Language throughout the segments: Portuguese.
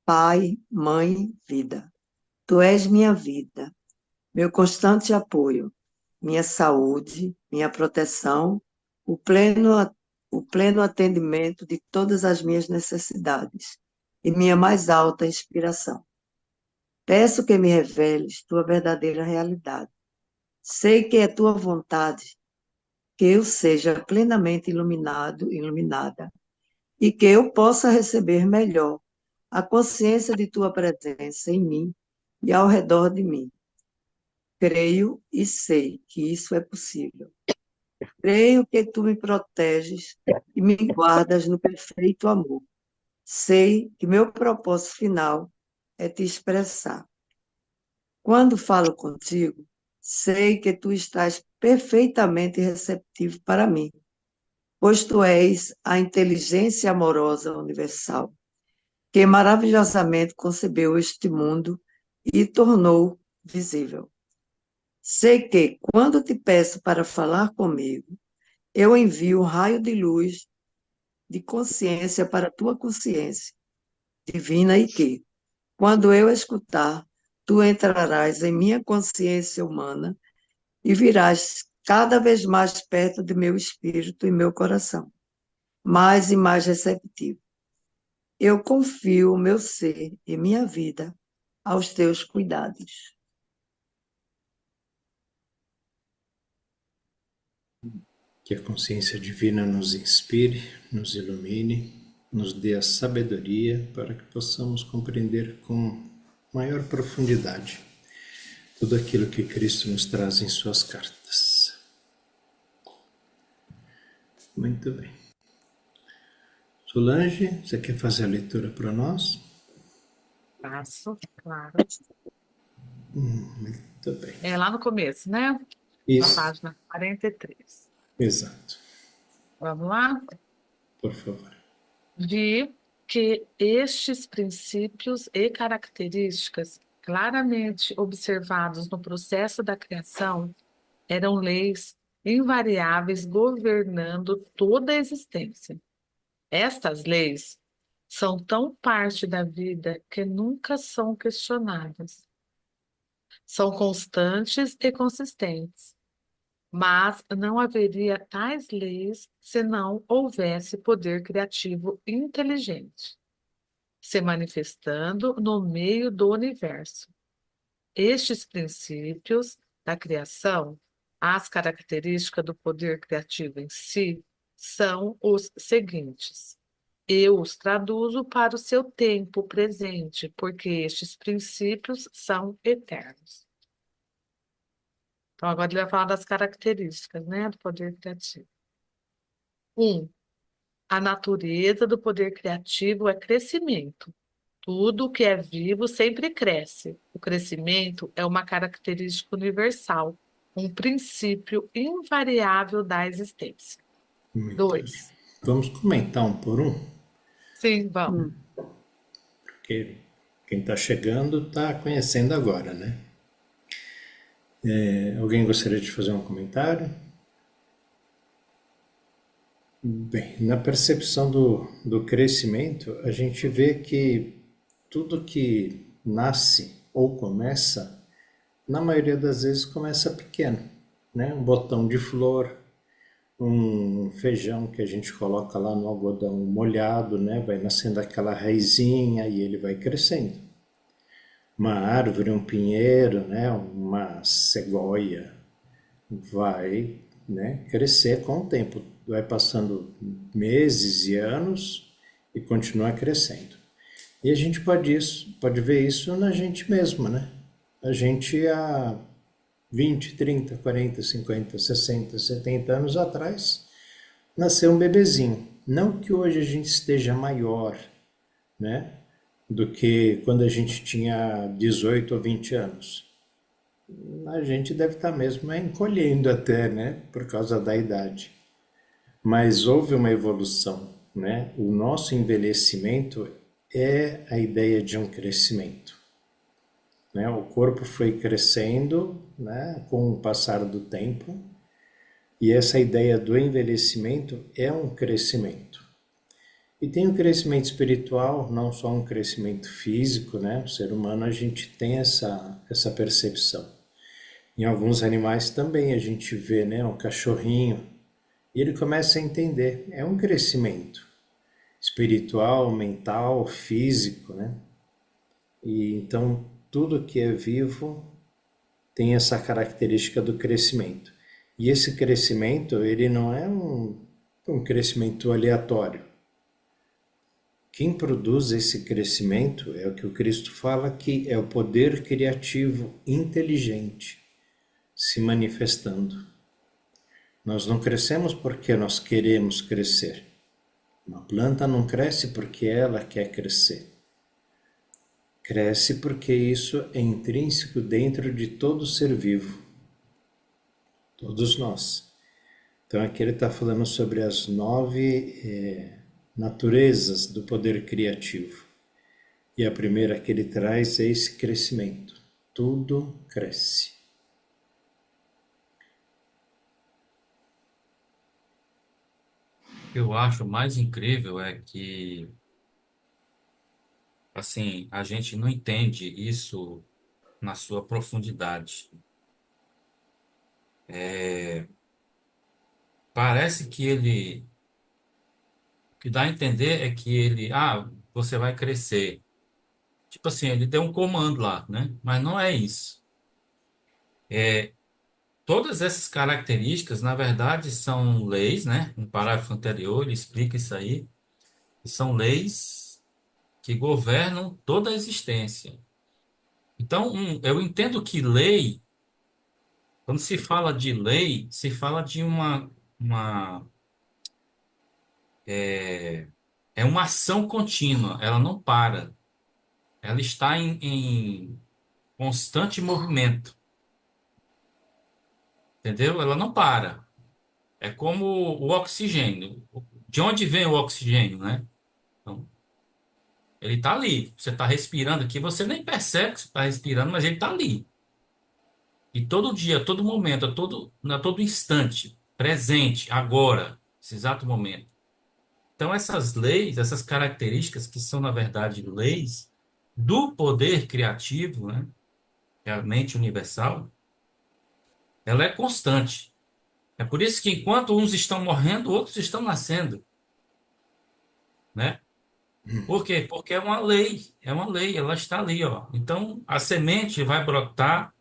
Pai, Mãe, Vida. Tu és minha vida, meu constante apoio, minha saúde, minha proteção, o pleno, o pleno atendimento de todas as minhas necessidades e minha mais alta inspiração. Peço que me reveles tua verdadeira realidade. Sei que é tua vontade que eu seja plenamente iluminado, iluminada, e que eu possa receber melhor a consciência de tua presença em mim e ao redor de mim. Creio e sei que isso é possível. Creio que tu me proteges e me guardas no perfeito amor. Sei que meu propósito final é te expressar. Quando falo contigo, sei que tu estás perfeitamente receptivo para mim, pois tu és a inteligência amorosa universal, que maravilhosamente concebeu este mundo e tornou visível. Sei que, quando te peço para falar comigo, eu envio um raio de luz de consciência para a tua consciência divina e que, quando eu escutar, tu entrarás em minha consciência humana e virás cada vez mais perto de meu espírito e meu coração, mais e mais receptivo. Eu confio o meu ser e minha vida aos teus cuidados. Que a consciência divina nos inspire, nos ilumine, nos dê a sabedoria para que possamos compreender com maior profundidade tudo aquilo que Cristo nos traz em suas cartas. Muito bem. Solange, você quer fazer a leitura para nós? Passo, claro. Muito bem. É lá no começo, né? Na Isso, página 43. exato. Vamos lá? Por favor. Vi que estes princípios e características, claramente observados no processo da criação, eram leis invariáveis governando toda a existência. Estas leis são tão parte da vida que nunca são questionadas. São constantes e consistentes, mas não haveria tais leis se não houvesse poder criativo inteligente, se manifestando no meio do universo. Estes princípios da criação, as características do poder criativo em si, são os seguintes. Eu os traduzo para o seu tempo presente, porque estes princípios são eternos. Então, agora ele vai falar das características, né, do poder criativo. 1. A natureza do poder criativo é crescimento. Tudo que é vivo sempre cresce. O crescimento é uma característica universal, um princípio invariável da existência. Muito 2. bem. Vamos comentar um por um, Sim, vamos. porque quem está chegando está conhecendo agora, né? Alguém gostaria de fazer um comentário? Bem, na percepção do crescimento, a gente vê que tudo que nasce ou começa, na maioria das vezes começa pequeno, né? Um botão de flor, um feijão que a gente coloca lá no algodão molhado, né? Vai nascendo aquela raizinha e ele vai crescendo. Uma árvore, um pinheiro, né? Uma cegonha vai, né, crescer com o tempo. Vai passando meses e anos e continua crescendo. E a gente pode ver isso na gente mesmo, né? A gente há 20, 30, 40, 50, 60, 70 anos atrás nasceu um bebezinho. Não que hoje a gente esteja maior, né, do que quando a gente tinha 18 ou 20 anos. A gente deve estar mesmo encolhendo até, né, por causa da idade. Mas houve uma evolução, né? O nosso envelhecimento é a ideia de um crescimento, né? O corpo foi crescendo, né, com o passar do tempo, e essa ideia do envelhecimento é um crescimento. E tem o crescimento espiritual, não só um crescimento físico, né? O ser humano, a gente tem essa percepção. Em alguns animais também a gente vê, né? Um cachorrinho, e ele começa a entender. É um crescimento espiritual, mental, físico, né? E então tudo que é vivo tem essa característica do crescimento. E esse crescimento, ele não é um crescimento aleatório. Quem produz esse crescimento é o que o Cristo fala que é o poder criativo inteligente se manifestando. Nós não crescemos porque nós queremos crescer. Uma planta não cresce porque ela quer crescer. Cresce porque isso é intrínseco dentro de todo ser vivo. Todos nós. Então aqui ele está falando sobre as 9 naturezas do poder criativo. E a primeira que ele traz é esse crescimento. Tudo cresce. O que eu acho mais incrível é que, assim, a gente não entende isso na sua profundidade. Parece que o que dá a entender é que você vai crescer. Tipo assim, ele deu um comando lá, né? Mas não é isso. Todas essas características, na verdade, são leis, né? No parágrafo anterior, ele explica isso aí. São leis que governam toda a existência. Então, eu entendo que lei, quando se fala de lei, se fala de uma, é uma ação contínua, ela não para, ela está em constante movimento, entendeu? Ela não para. É como o oxigênio. De onde vem o oxigênio, né? Então, ele está ali. Você está respirando aqui, você nem percebe que você está respirando, mas ele está ali. E todo dia, a todo momento, a todo instante, presente, agora, esse exato momento. Então, essas leis, essas características, que são, na verdade, leis do poder criativo, né, que é a mente universal, ela é constante. É por isso que, enquanto uns estão morrendo, outros estão nascendo, né? Por quê? Porque é uma lei, ela está ali, ó. Então, a semente vai brotar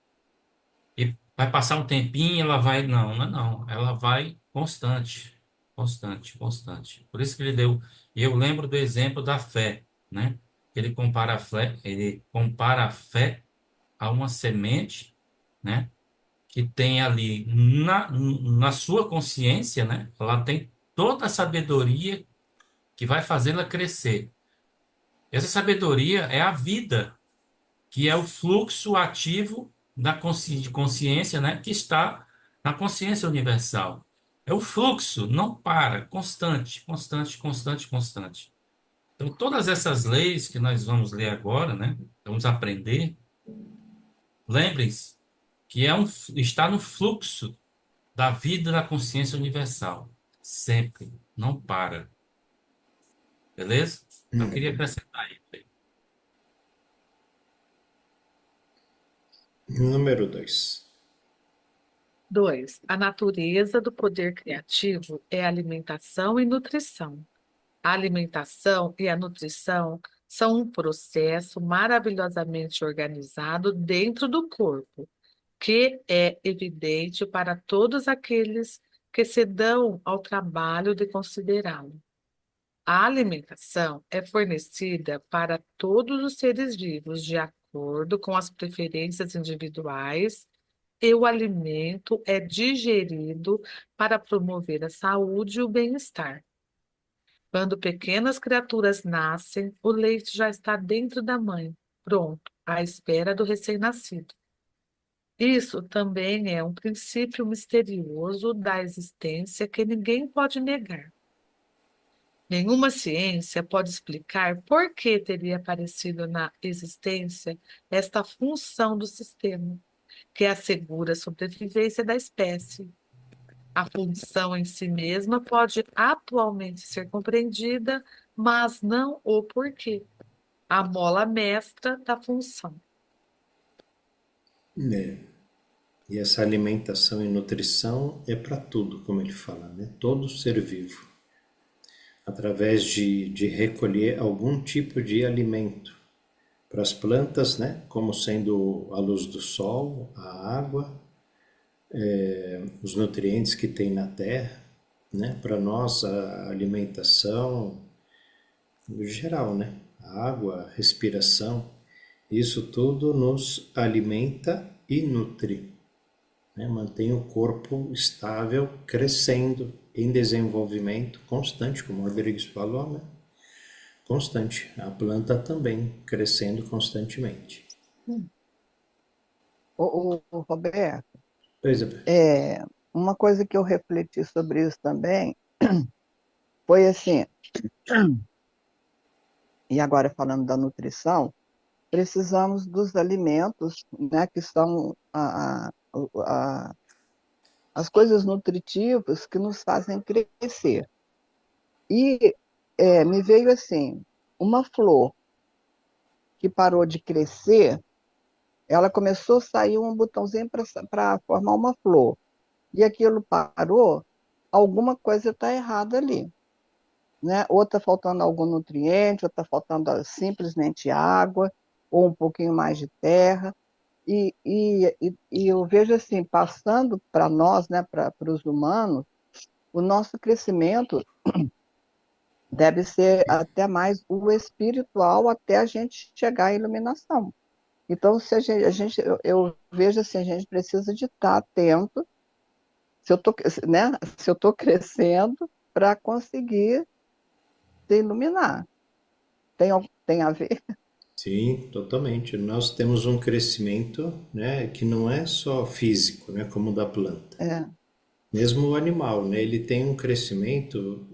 e vai passar um tempinho, ela vai. Não, não, é não. Ela vai constante, constante, constante. Por isso que ele deu. E eu lembro do exemplo da fé, né? Ele compara a fé a uma semente, né? Que tem ali na sua consciência, né? Ela tem toda a sabedoria que vai fazê-la crescer. Essa sabedoria é a vida, que é o fluxo ativo de consciência, né, que está na consciência universal. É o fluxo, não para, constante, constante, constante, constante. Então, todas essas leis que nós vamos ler agora, né, vamos aprender, lembrem-se que está no fluxo da vida da consciência universal. Sempre, não para. Beleza? Eu queria acrescentar isso aí. Número 2. 2. A natureza do poder criativo é alimentação e nutrição. A alimentação e a nutrição são um processo maravilhosamente organizado dentro do corpo, que é evidente para todos aqueles que se dão ao trabalho de considerá-lo. A alimentação é fornecida para todos os seres vivos de acordo com as preferências individuais e o alimento é digerido para promover a saúde e o bem-estar. Quando pequenas criaturas nascem, o leite já está dentro da mãe, pronto, à espera do recém-nascido. Isso também é um princípio misterioso da existência que ninguém pode negar. Nenhuma ciência pode explicar por que teria aparecido na existência esta função do sistema, que assegura a sobrevivência da espécie. A função em si mesma pode atualmente ser compreendida mas não o porquê. A mola mestra da função. É. E essa alimentação e nutrição é para tudo, como ele fala, né? Todo ser vivo, através de recolher algum tipo de alimento. Para as plantas, né? Como sendo a luz do sol, a água, os nutrientes que tem na terra, né? Para nós, a alimentação, no geral, né? A água, a respiração, isso tudo nos alimenta e nutre, né? Mantém o corpo estável, crescendo, em desenvolvimento constante, como o Rodrigues falou, né? Constante. A planta também crescendo constantemente. O Roberto, Pois é. é, uma coisa que eu refleti sobre isso também foi assim, e agora falando da nutrição, precisamos dos alimentos, né, que são as coisas nutritivas que nos fazem crescer. E me veio assim, uma flor que parou de crescer, ela começou a sair um botãozinho para formar uma flor. E aquilo parou, alguma coisa está errada ali, né? Ou está faltando algum nutriente, ou está faltando simplesmente água, ou um pouquinho mais de terra. E eu vejo assim, passando para nós, né, para os humanos, o nosso crescimento deve ser até mais o espiritual, até a gente chegar à iluminação. Então, se eu vejo assim, a gente precisa de estar atento se eu tô, né, se eu estou crescendo para conseguir se iluminar. Tem a ver? Sim, totalmente. Nós temos um crescimento, né, que não é só físico, né, como o da planta. É, Mesmo o animal, né, ele tem um crescimento,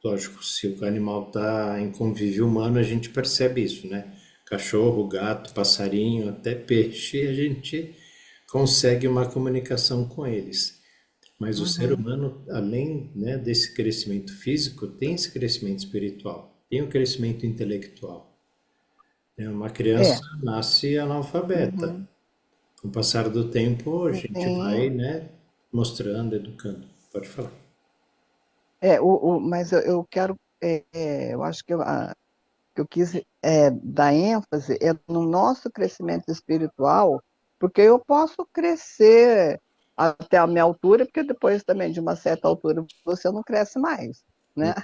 lógico, se o animal está em convívio humano, a gente percebe isso, né? Cachorro, gato, passarinho, até peixe, a gente consegue uma comunicação com eles. Mas o ser uhum, humano, além, né, desse crescimento físico, tem esse crescimento espiritual, tem o crescimento intelectual. Né? Uma criança é, nasce analfabeta. uhum, Com o passar do tempo, a gente vai, sim. né, mostrando, educando. Pode falar. Mas eu quero, eu acho que eu quis dar ênfase no nosso crescimento espiritual, porque eu posso crescer até a minha altura, porque depois também de uma certa altura você não cresce mais, né?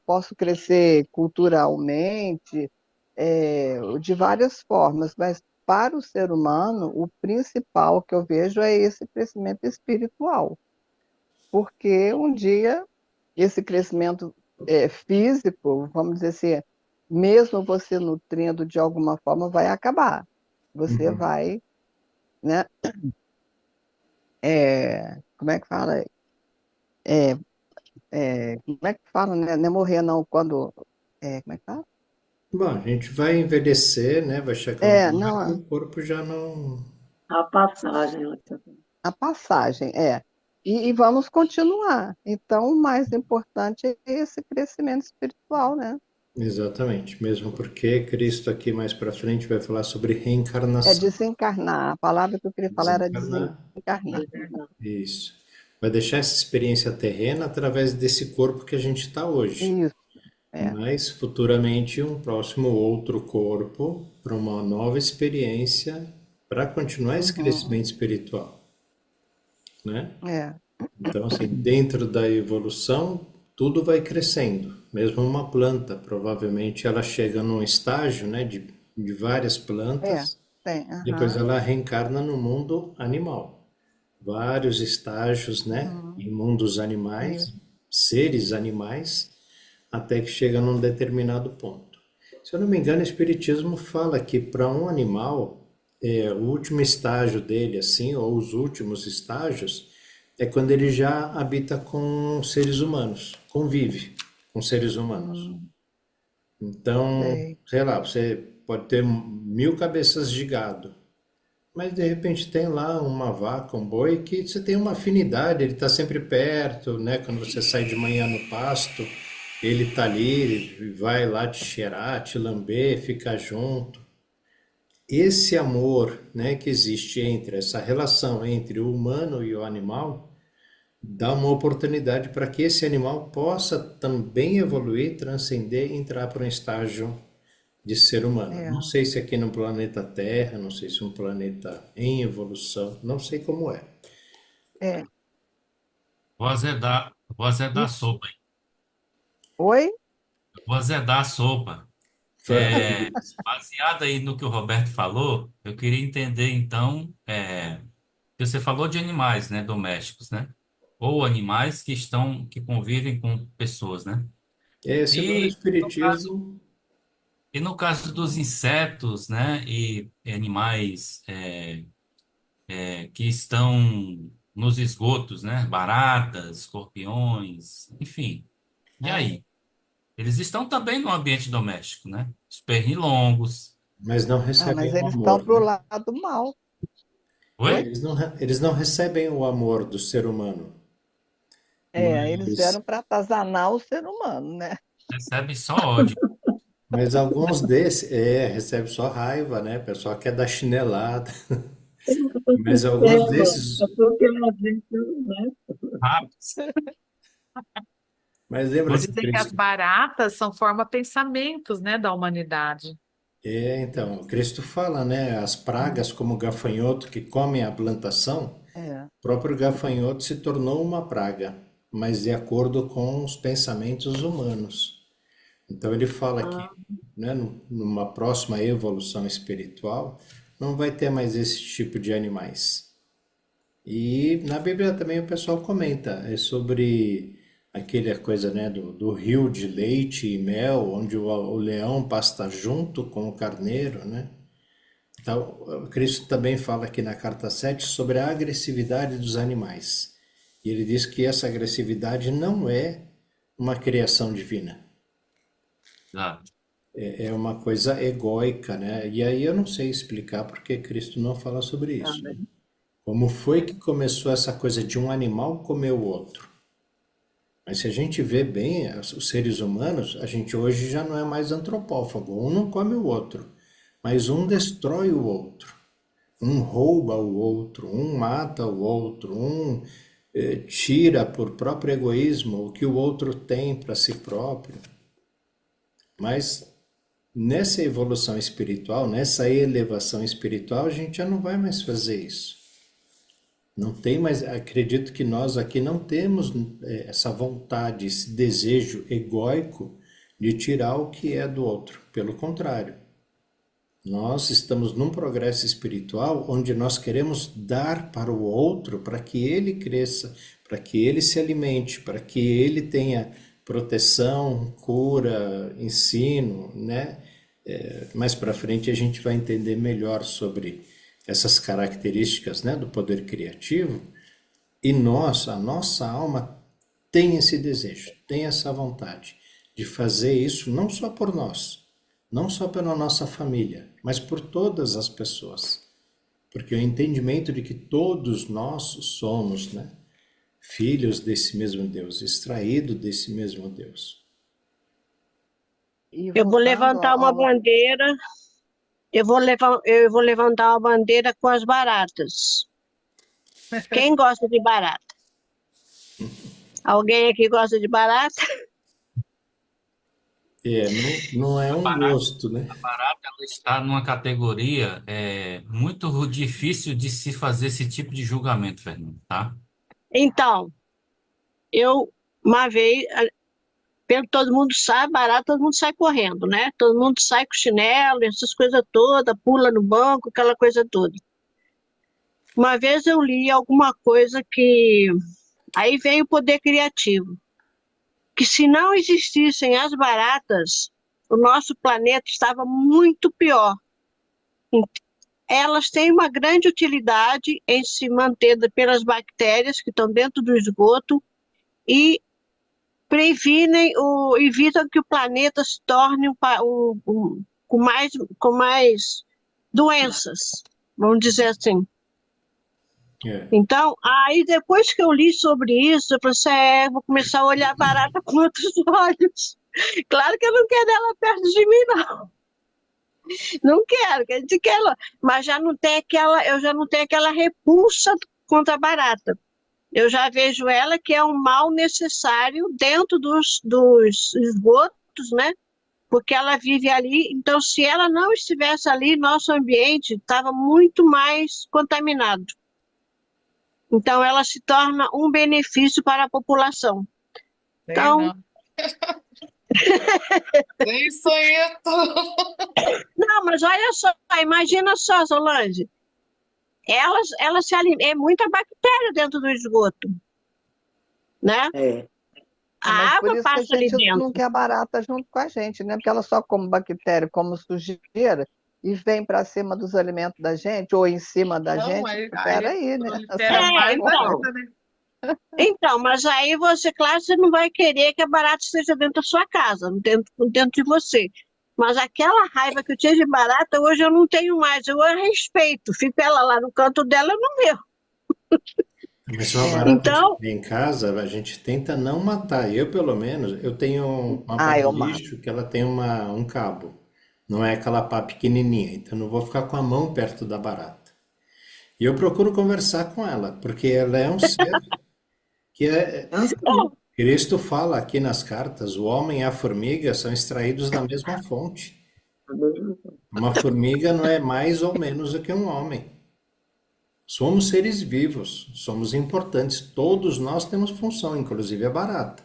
Posso crescer culturalmente, de várias formas, mas para o ser humano, o principal que eu vejo é esse crescimento espiritual, porque um dia esse crescimento físico, vamos dizer assim, mesmo você nutrindo de alguma forma, vai acabar. Você Uhum. vai, né? Como é que fala? É, como é que fala, né? Não é morrer, não, quando. Como é que fala? Bom, a gente vai envelhecer, né, vai chegar uma hora que Não, o corpo já não... A passagem, ela tá falando. a passagem, é. E vamos continuar. Então, o mais importante é esse crescimento espiritual, né? Exatamente, mesmo porque Cristo aqui mais para frente vai falar sobre É reencarnação. desencarnar. A palavra que eu queria falar era Desencarnar, desencarnar. isso. Vai deixar essa experiência terrena através desse corpo que a gente está hoje. Isso, é. Mas futuramente um próximo outro corpo para uma nova experiência para continuar esse Uhum, crescimento espiritual, né? é. Então, assim, dentro da evolução, tudo vai crescendo. Mesmo uma planta, provavelmente ela chega num estágio, né, de várias É, plantas, tem, depois aham, ela reencarna no mundo animal. Vários estágios, né, uhum, em mundos animais, isso, seres animais, até que chega num determinado ponto. Se eu não me engano, o Espiritismo fala que para um animal, o último estágio dele, assim, ou os últimos estágios, é quando ele já habita com seres humanos, convive com seres humanos. hum, Então, sei, sei lá, você pode ter 1.000 cabeças de gado, mas de repente tem lá uma vaca, um boi que você tem uma afinidade, ele está sempre perto, né? Quando você sai de manhã no pasto, Ele tá ali, ele vai lá te cheirar, te lamber, ficar junto. Esse amor, né, que existe entre essa relação entre o humano e o animal, dá uma oportunidade para que esse animal possa também evoluir, transcender e entrar para um estágio de ser humano. É, Não sei se aqui no planeta Terra, não sei se um planeta em evolução, não sei como é. é. Vou azedar a E- sopa, hein? Oi? Vou azedar a sopa. Fale, É, Luiz. baseado aí no que o Roberto falou, eu queria entender então, que você falou de animais, né, domésticos, né? Ou animais que convivem com pessoas, né? É, segundo o E no caso, Espiritismo, e no caso dos insetos, né, e animais que estão nos esgotos, né? Baratas, escorpiões, enfim. E aí? Eles estão também no ambiente doméstico, né? Os pernilongos. mas não Mas recebem o eles estão amor, pro né? lado mal. É, Oi? eles não recebem o amor do ser humano, Eles mas, vieram para atazanar o ser humano, né? Recebem só ódio. mas alguns desses, recebem só raiva, né? O pessoal quer dar chinelada, Eu mas alguns sistema, desses, é porque a gente, né? Rápidos. mas lembra que Dizem que as Cristo, baratas são forma-pensamentos, né, da humanidade. então, Cristo fala, né? As pragas como o gafanhoto que comem a plantação, É. o próprio gafanhoto se tornou uma praga, mas de acordo com os pensamentos humanos. Então ele fala que, Ah, né, numa próxima evolução espiritual, não vai ter mais esse tipo de animais. E na Bíblia também o pessoal comenta sobre aquela coisa, né, do rio de leite e mel, onde o leão pasta junto com o carneiro, né? Então, Cristo também fala aqui na carta 7 sobre a agressividade dos animais. E ele diz que essa agressividade não é uma criação divina. Exato. É uma coisa egóica, né? E aí eu não sei explicar porque Cristo não fala sobre tá isso, né? bem. Como foi que começou essa coisa de um animal comer o outro? Mas se a gente vê bem os seres humanos, a gente hoje já não é mais antropófago. Um não come o outro, mas um destrói o outro. Um rouba o outro, um mata o outro, um tira por próprio egoísmo o que o outro tem para si próprio. Mas nessa evolução espiritual, nessa elevação espiritual, a gente já não vai mais fazer isso. Não tem mais, acredito que nós aqui não temos essa vontade, esse desejo egóico de tirar o que é do outro. Pelo contrário, nós estamos num progresso espiritual onde nós queremos dar para o outro para que ele cresça, para que ele se alimente, para que ele tenha proteção, cura, ensino, né? Mais para frente a gente vai entender melhor sobre essas características, né, do poder criativo. E nós, a nossa alma tem esse desejo, tem essa vontade de fazer isso não só por nós, não só pela nossa família, mas por todas as pessoas. Porque o entendimento de que todos nós somos, né, filhos desse mesmo Deus, extraído desse mesmo Deus. E Eu vou voltando levantar uma ao. bandeira, eu vou levantar uma bandeira com as baratas. Quem gosta de barata? Alguém aqui gosta de barata? Não é um gosto, né? A barata ela está numa categoria muito difícil de se fazer esse tipo de julgamento, Fernando, tá? Então, eu, uma vez, pelo todo mundo sai, barata, todo mundo sai correndo, né? Todo mundo sai com chinelo, essas coisas todas, pula no banco, aquela coisa toda. Uma vez eu li alguma coisa que. Aí vem o poder criativo. Que se não existissem as baratas, o nosso planeta estava muito pior. Elas têm uma grande utilidade em se manter pelas bactérias que estão dentro do esgoto e evitam que o planeta se torne com mais doenças, vamos dizer assim. É. Então, aí depois que eu li sobre isso, eu falei assim, vou começar a olhar a barata com outros olhos. Claro que eu não quero ela perto de mim, não. Não quero, que a gente quer, mas já não tem aquela, eu já não tenho aquela repulsa contra a barata. Eu já vejo ela que é um mal necessário dentro dos esgotos, né? Porque ela vive ali. Então, se ela não estivesse ali, nosso ambiente estava muito mais contaminado. Então, ela se torna um benefício para a população. Sei Então, não. Nem sonhei tudo. não, mas olha só, imagina só, Solange, elas é muita bactéria dentro do esgoto, né? É. Mas A por água isso que a passa ali gente não dentro. quer barata junto com a gente, né? Porque ela só come bactéria, come sujeira e vem para cima dos alimentos da gente ou em cima da Não, gente. aí Peraí, né? prolifera Sai mais fora. Então, ainda, né? então, mas aí você, claro, você não vai querer que a barata esteja dentro da sua casa, dentro de você. Mas aquela raiva que eu tinha de barata, hoje eu não tenho mais. Eu a respeito. Fico ela lá no canto dela, no meu. Mas se uma É. barata Então, estiver em casa, a gente tenta não matar. Eu, pelo menos, eu tenho uma pá Ah, de eu mato. lixo que ela tem um cabo. Não é aquela pá pequenininha, então não vou ficar com a mão perto da barata. E eu procuro conversar com ela, porque ela é um ser que é... Então, Cristo fala aqui nas cartas, o homem e a formiga são extraídos da mesma fonte. Uma formiga não é mais ou menos do que um homem. Somos seres vivos, somos importantes, todos nós temos função, inclusive a barata.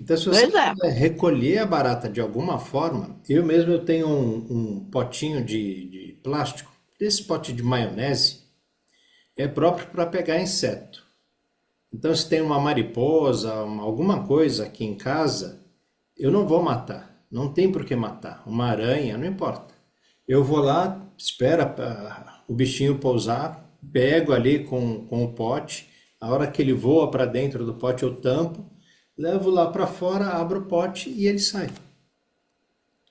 Então, se você pois é. puder recolher a barata de alguma forma, eu tenho um potinho de plástico, esse pote de maionese, é próprio para pegar inseto. Então, se tem uma mariposa, alguma coisa aqui em casa, eu não vou matar, não tem por que matar. Uma aranha, não importa. Eu vou lá, espera o bichinho pousar, pego ali com o pote, a hora que ele voa para dentro do pote eu tampo, levo lá para fora, abro o pote e ele sai.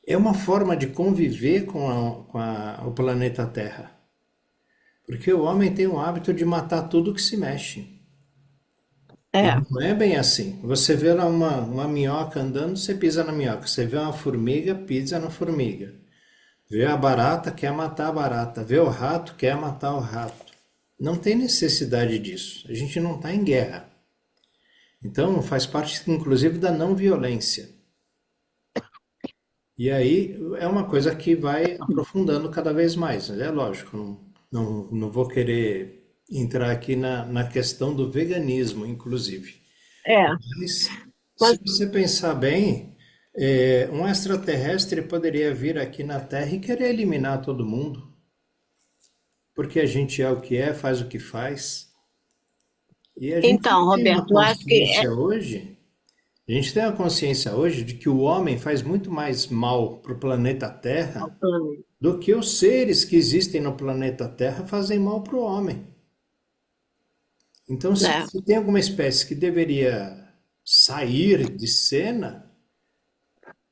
É uma forma de conviver o planeta Terra. Porque o homem tem o hábito de matar tudo que se mexe. E É, não é bem assim. Você vê lá uma minhoca andando, você pisa na minhoca. Você vê uma formiga, pisa na formiga. Vê a barata, quer matar a barata. Vê o rato, quer matar o rato. Não tem necessidade disso. A gente não está em guerra. Então, faz parte, inclusive, da não violência. E aí é uma coisa que vai aprofundando cada vez mais. É lógico, não vou querer entrar aqui na questão do veganismo, inclusive. é. Mas, se Mas, você pensar bem, um extraterrestre poderia vir aqui na Terra e querer eliminar todo mundo, porque a gente é o que é, faz o que faz. E a gente então, tem uma Roberto, eu acho que consciência hoje, a gente tem a consciência hoje de que o homem faz muito mais mal para o planeta Terra do que os seres que existem no planeta Terra fazem mal para o homem. Então, né? se tem alguma espécie que deveria sair de cena,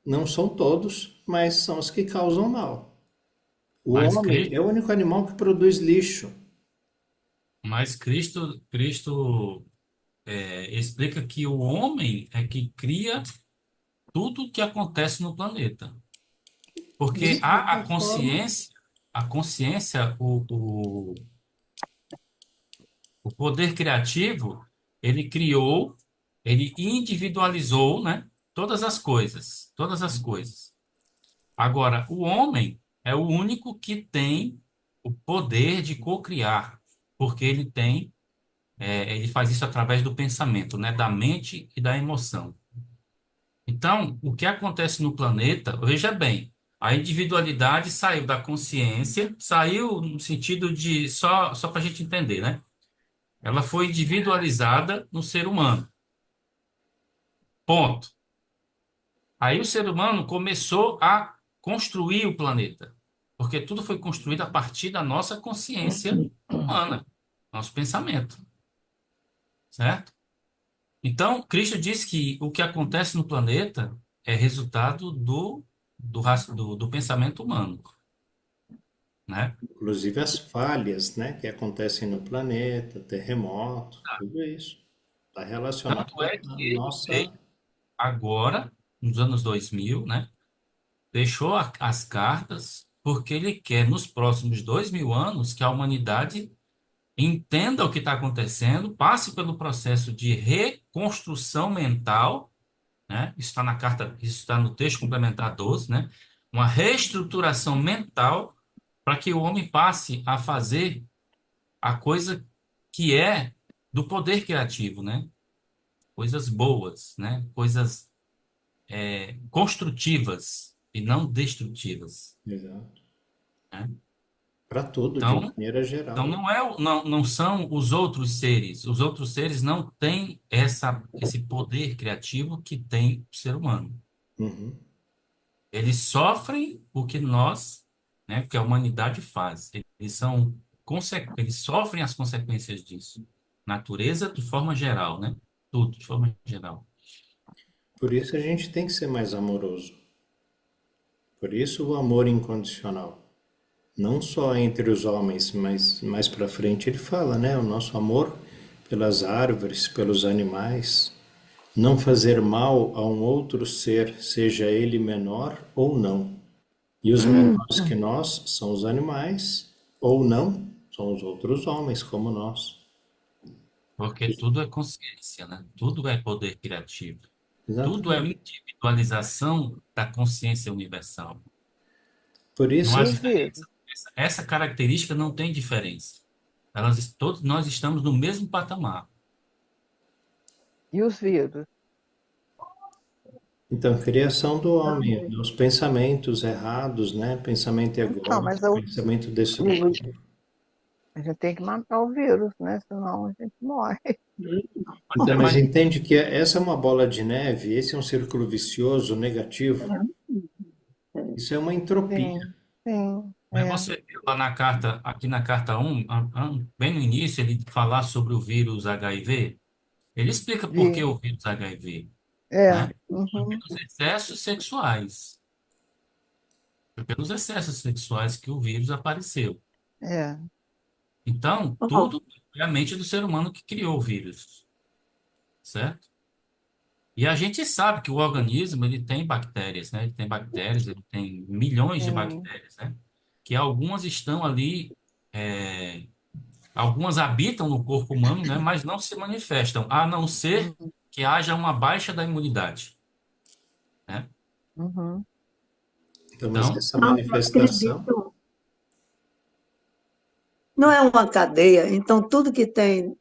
não são todos, mas são os que causam mal. O Mas homem Cristo, é o único animal que produz lixo. Cristo explica que o homem é que cria tudo que acontece no planeta. Porque De certa forma, a consciência, o poder criativo, ele criou, ele individualizou, né, todas as coisas, todas as coisas. Agora, o homem é o único que tem o poder de cocriar, porque ele faz isso através do pensamento, né, da mente e da emoção. Então, o que acontece no planeta, veja bem, a individualidade saiu da consciência, saiu no sentido de, só para a gente entender, né? Ela foi individualizada no ser humano. Ponto. Aí o ser humano começou a construir o planeta, porque tudo foi construído a partir da nossa consciência humana, nosso pensamento, certo? Então, Cristo diz que o que acontece no planeta é resultado do pensamento humano. né? Inclusive as falhas, né, que acontecem no planeta, terremotos, tudo isso está relacionado Tanto é à que ele nossa. agora, nos anos 2000, né, deixou as cartas porque ele quer, nos próximos 2000 anos, que a humanidade entenda o que está acontecendo, passe pelo processo de reconstrução mental, né? Isso está na carta, isso está no texto complementar 12, né? Uma reestruturação mental para que o homem passe a fazer a coisa que é do poder criativo, né? Coisas boas, né? Coisas construtivas e não destrutivas, Exato. né? Para tudo, de Então, maneira então geral. não são os outros seres. Os outros seres não têm esse poder criativo que tem o ser humano. Uhum. Eles sofrem o que nós, né, o que a humanidade faz. Eles sofrem as consequências disso. Natureza de forma geral, né? Tudo de forma geral. Por isso a gente tem que ser mais amoroso. Por isso o amor incondicional. Não só entre os homens, mas mais para frente ele fala, né? O nosso amor pelas árvores, pelos animais. Não fazer mal a um outro ser, seja ele menor ou não. E os menores que nós são os animais, ou não, são os outros homens como nós. Porque tudo é consciência, né? Tudo é poder criativo. Tudo é Exatamente. individualização da consciência universal. Por Não isso, há E os vírus? diferença. Essa característica não tem diferença. Todos nós estamos no mesmo patamar. E os vírus? então, criação do homem, os pensamentos errados, né? Pensamento Então, mas egóico, pensamento destrutivo. a gente tem que matar o vírus, né? Senão a gente morre. Pois Então, é, mas mas, entende que essa é uma bola de neve, esse é um círculo vicioso negativo. Isso é uma entropia. Sim, sim, mas é. você viu lá na carta, aqui na carta 1, bem no início, ele falar sobre o vírus HIV. Ele explica por que Vi. o vírus HIV, É. né? Foi Uhum, pelos excessos sexuais. Foi pelos excessos sexuais que o vírus apareceu. é. Então, Ó, tudo é a mente do ser humano que criou o vírus, certo? E a gente sabe que o organismo ele tem bactérias, né? Ele tem bactérias, ele tem milhões de Sim. bactérias, né? Que algumas estão ali, é, algumas habitam no corpo humano, né? Mas não se manifestam, a não ser Uhum, que haja uma baixa da imunidade, né? uhum. Então, mas Então, essa não, eu manifestação, acredito. Não é uma cadeia, então tudo que tem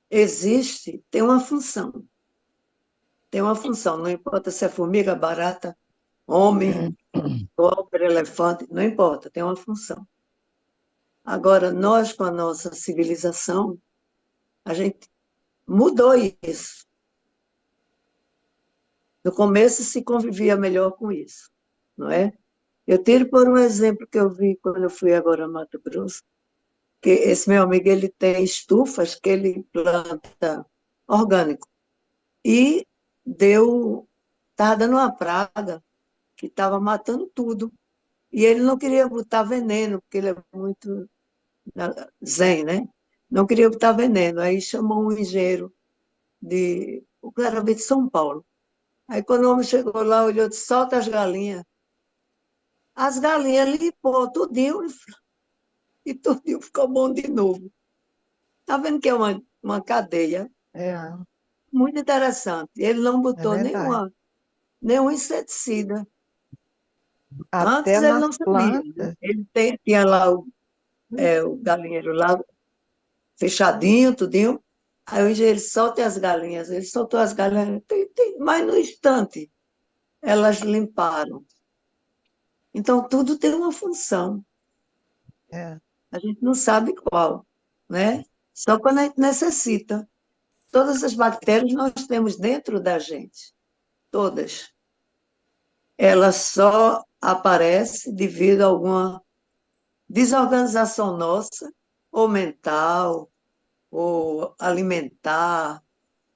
existe tem uma função. Tem uma função, não importa se é formiga, barata, homem, cobra, elefante, não importa, tem uma função. Agora, nós, com a nossa civilização, a gente mudou isso. No começo se convivia melhor com isso, não é? Eu tiro por um exemplo que eu vi quando eu fui agora a Mato Grosso, que esse meu amigo ele tem estufas que ele planta orgânico e estava dando uma praga que estava matando tudo. E ele não queria botar veneno, porque ele é muito zen, né? Não queria botar veneno. Aí chamou um engenheiro o cara veio de São Paulo. Aí quando o homem chegou lá, olhou, disse, solta as galinhas. As galinhas limpou tudinho e tudinho ficou bom de novo. Está vendo que é uma cadeia É, muito interessante. Ele não é botou verdade. nenhum inseticida. Até Antes ele nas não sabia, né? plantas. Ele tinha lá o galinheiro lá fechadinho, tudinho. Aí o engenheiro solta as galinhas. Ele soltou as galinhas, mas no instante elas limparam. Então tudo tem uma função. É. A gente não sabe qual, né? Só quando a gente necessita. Todas as bactérias nós temos dentro da gente, todas. Ela só aparece devido a alguma desorganização nossa, ou mental, ou alimentar,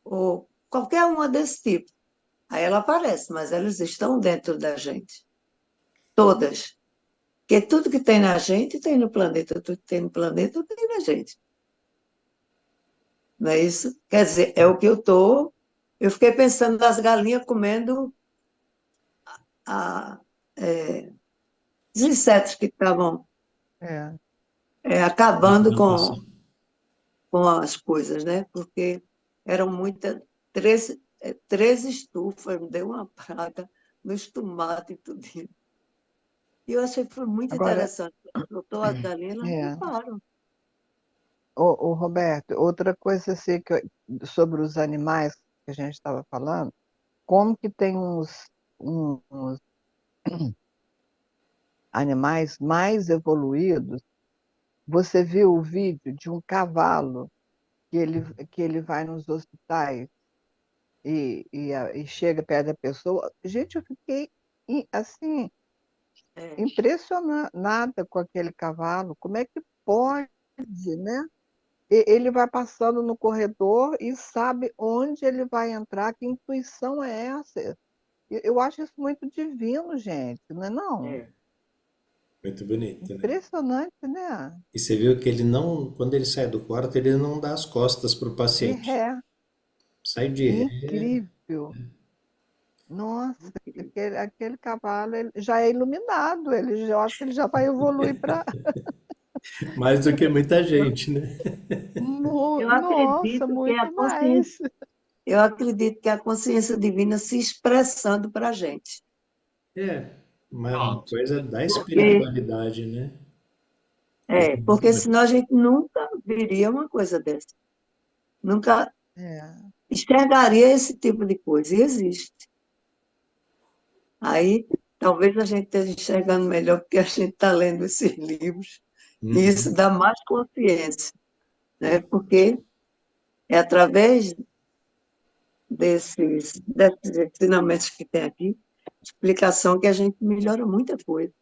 ou qualquer uma desse tipo. Aí ela aparece, mas elas estão dentro da gente, todas. Porque tudo que tem na gente tem no planeta, tudo que tem no planeta tem na gente. Não é isso? Quer dizer, é o que eu estou. Eu fiquei pensando nas galinhas comendo a, é, os insetos que estavam É. acabando Plantação. com as coisas, né? Porque eram muitas, 13 estufas, me deu uma praga nos tomates e tudo. E eu achei que foi muito Agora, interessante. Botou as galinhas, elas não é, param. ô, Roberto, outra coisa assim sobre os animais que a gente estava falando, como que tem uns animais mais evoluídos. Você viu o vídeo de um cavalo que ele vai nos hospitais e chega perto da pessoa? Gente, eu fiquei assim, É, impressionada com aquele cavalo. Como é que pode, né? Ele vai passando no corredor e sabe onde ele vai entrar. Que intuição é essa? Eu acho isso muito divino, gente, não é não? é. Muito bonito, né? Impressionante, né? E você viu que ele não, quando ele sai do quarto, ele não dá as costas para o De paciente. ré, Sai de ré, incrível. Nossa, aquele cavalo ele já é iluminado, eu acho que ele já vai evoluir para. mais do que muita gente, né? Eu Nossa, acredito que a muito consciência, mais. eu acredito que a consciência divina se expressando para a gente. É, uma Pronto. coisa da Porque, espiritualidade, né? Coisa muito porque grande. senão a gente nunca viria uma coisa dessa. Nunca É, enxergaria esse tipo de coisa. E existe. Aí, talvez a gente esteja enxergando melhor porque a gente está lendo esses livros. E isso Uhum. dá mais consciência, né? Porque é através desses ensinamentos que tem aqui, explicação que a gente melhora muita coisa.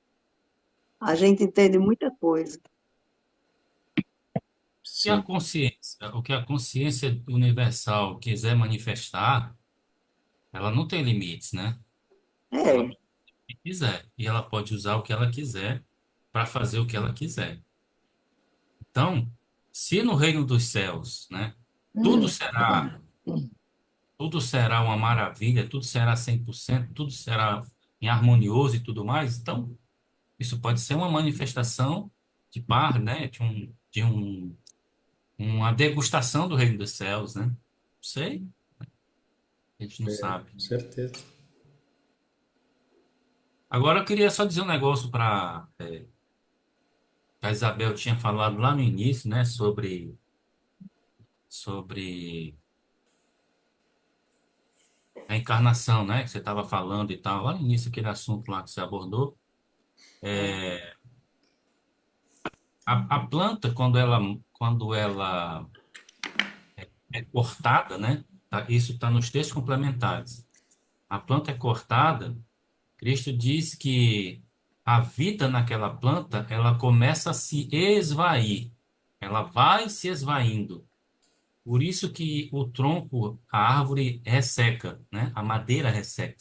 A gente entende muita coisa. E a Sim, consciência, o que a consciência universal quiser manifestar, ela não tem limites, né? Ela É, pode fazer o que quiser e ela pode usar o que ela quiser para fazer o que ela quiser. Então, se no reino dos céus, né, tudo será, tudo será uma maravilha, tudo será 100%, tudo será em harmonioso e tudo mais, então isso pode ser uma manifestação de par, né, uma degustação do reino dos céus, né? Não sei, a gente não sabe. com certeza. Agora eu queria só dizer um negócio para a Isabel tinha falado lá no início, né, sobre a encarnação, né, que você estava falando e tal, lá no início aquele assunto lá que você abordou. A planta quando ela é cortada, né, isso está nos textos complementares. A planta é cortada, Cristo diz que a vida naquela planta, ela começa a se esvair. Ela vai se esvaindo. Por isso que o tronco, a árvore resseca, né? A madeira resseca.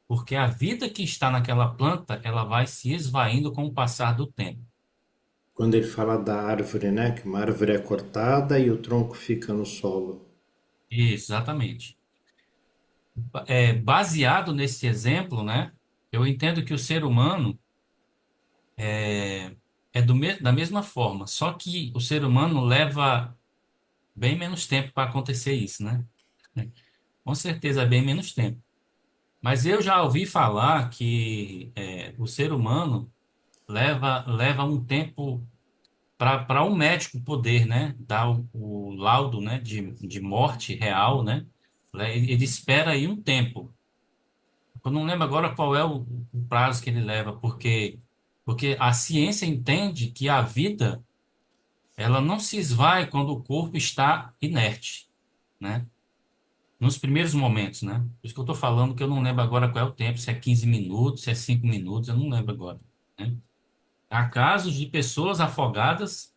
Porque a vida que está naquela planta, ela vai se esvaindo com o passar do tempo. Quando ele fala da árvore, né? Que uma árvore é cortada e o tronco fica no solo. Exatamente. Baseado nesse exemplo, né? Eu entendo que o ser humano da mesma forma, só que o ser humano leva bem menos tempo para acontecer isso, né? Com certeza é bem menos tempo. Mas eu já ouvi falar que o ser humano leva um tempo para um médico poder, né, dar o laudo, né, de morte real, né? Ele espera aí um tempo. Eu não lembro agora qual é o prazo que ele leva, porque a ciência entende que a vida ela não se esvai quando o corpo está inerte, né? Nos primeiros momentos, né? Por isso que eu estou falando que eu não lembro agora qual é o tempo, se é 15 minutos, se é 5 minutos, eu não lembro agora, né? Há casos de pessoas afogadas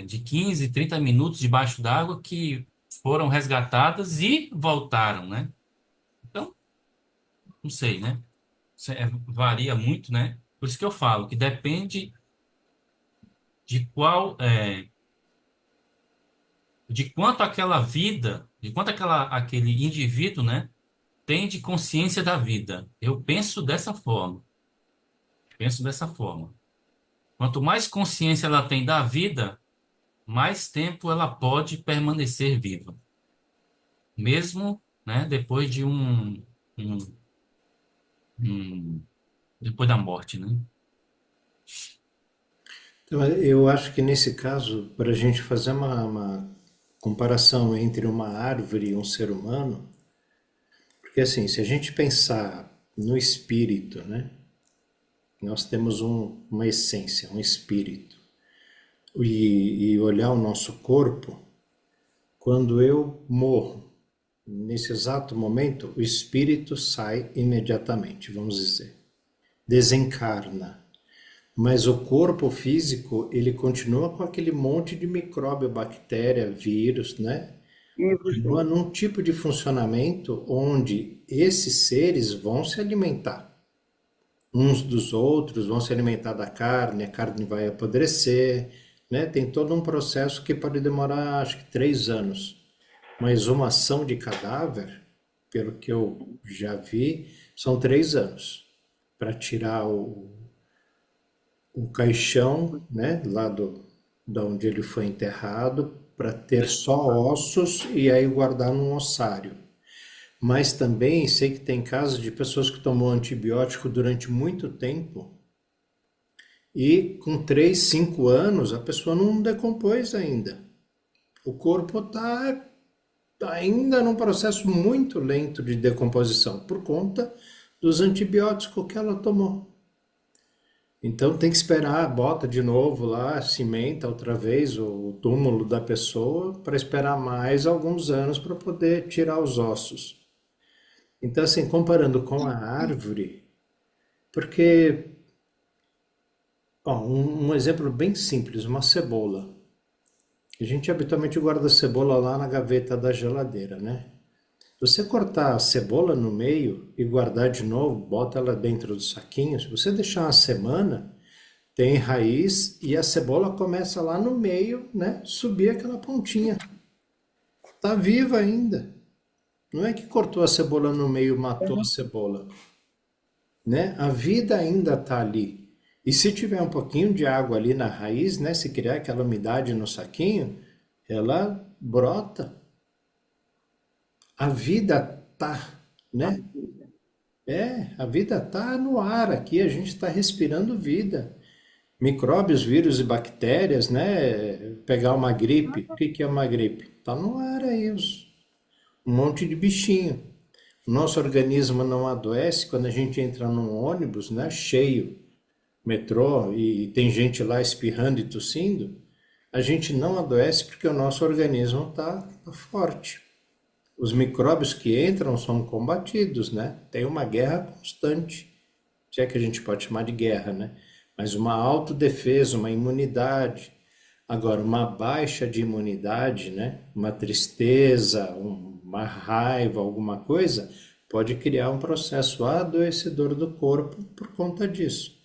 de 15, 30 minutos debaixo d'água que foram resgatadas e voltaram, né? Então, não sei, né? Varia muito, né? Por isso que eu falo que depende de de quanto aquela vida, de quanto aquele indivíduo, né, tem de consciência da vida. Eu penso dessa forma. Penso dessa forma. Quanto mais consciência ela tem da vida, mais tempo ela pode permanecer viva, mesmo, né, depois de um- um- depois da morte, né? Então, eu acho que nesse caso, para a gente fazer uma comparação entre uma árvore e um ser humano, porque assim, se a gente pensar no espírito, né? Nós temos uma essência, um espírito. E olhar o nosso corpo, quando eu morro, nesse exato momento, o espírito sai imediatamente, vamos dizer, desencarna. Mas o corpo físico, ele continua com aquele monte de micróbio, bactéria, vírus, né? Continua num tipo de funcionamento onde esses seres vão se alimentar uns dos outros, vão se alimentar da carne, a carne vai apodrecer, né? Tem todo um processo que pode demorar, acho que 3 anos. Mas uma ação de cadáver, pelo que eu já vi, são 3 anos para tirar o caixão, né, lá da onde ele foi enterrado, para ter só ossos e aí guardar num ossário. Mas também sei que tem casos de pessoas que tomou antibiótico durante muito tempo e com 3, 5 anos a pessoa não decompôs ainda. O corpo está ainda num processo muito lento de decomposição por conta dos antibióticos que ela tomou. Então tem que esperar, bota de novo lá, cimenta outra vez o túmulo da pessoa para esperar mais alguns anos para poder tirar os ossos. Então, assim, comparando com a árvore, porque, ó, um exemplo bem simples, uma cebola. A gente habitualmente guarda a cebola lá na gaveta da geladeira, né? Se você cortar a cebola no meio e guardar de novo, bota ela dentro do saquinho, se você deixar uma semana, tem raiz e a cebola começa lá no meio, né? Subir aquela pontinha. Tá viva ainda. Não é que cortou a cebola no meio e matou a cebola, né? A vida ainda está ali. E se tiver um pouquinho de água ali na raiz, né? Se criar aquela umidade no saquinho, ela brota. A vida tá, né? A vida tá no ar aqui, a gente está respirando vida. Micróbios, vírus e bactérias, né? Pegar uma gripe, o que que é uma gripe? Tá no ar aí, um monte de bichinho. O nosso organismo não adoece quando a gente entra num ônibus, né? Cheio, metrô, e tem gente lá espirrando e tossindo. A gente não adoece porque o nosso organismo tá forte. Os micróbios que entram são combatidos, né? Tem uma guerra constante, se é que a gente pode chamar de guerra, né? Mas uma autodefesa, uma imunidade. Agora, uma baixa de imunidade, né? Uma tristeza, uma raiva, alguma coisa, pode criar um processo adoecedor do corpo por conta disso,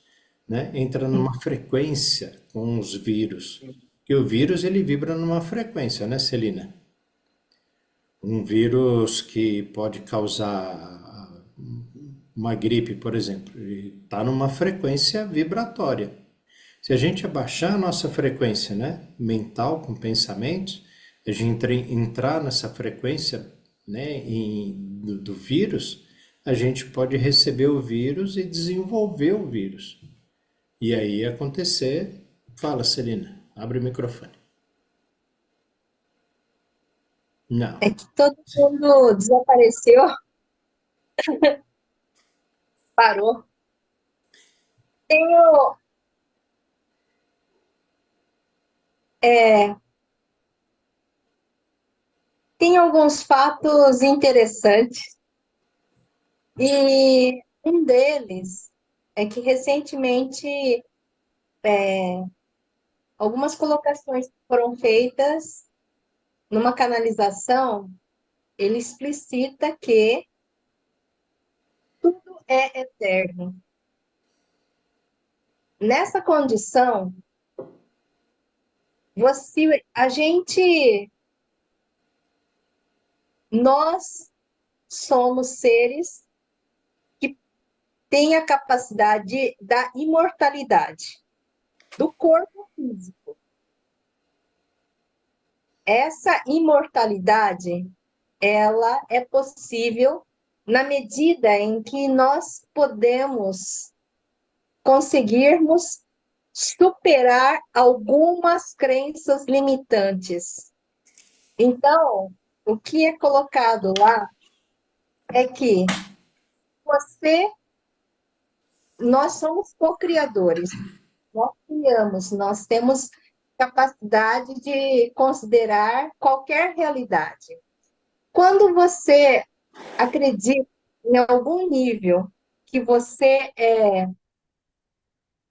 né? Entra numa frequência com os vírus. Que o vírus ele vibra numa frequência, né, Celina? Um vírus que pode causar uma gripe, por exemplo, está numa frequência vibratória. Se a gente abaixar a nossa frequência, né, mental com pensamentos, a gente entrar nessa frequência, né, do vírus, a gente pode receber o vírus e desenvolver o vírus. E aí acontecer. Fala, Celina, abre o microfone. Não. É que todo mundo desapareceu, parou. Tenho, é, tem alguns fatos interessantes e um deles é que recentemente algumas colocações que foram feitas numa canalização, ele explicita que tudo é eterno. nessa condição, nós somos seres que têm a capacidade da imortalidade do corpo físico. Essa imortalidade, ela é possível na medida em que nós conseguirmos superar algumas crenças limitantes. Então, o que é colocado lá é que nós somos co-criadores, nós criamos, nós temos capacidade de considerar qualquer realidade. Quando você acredita em algum nível que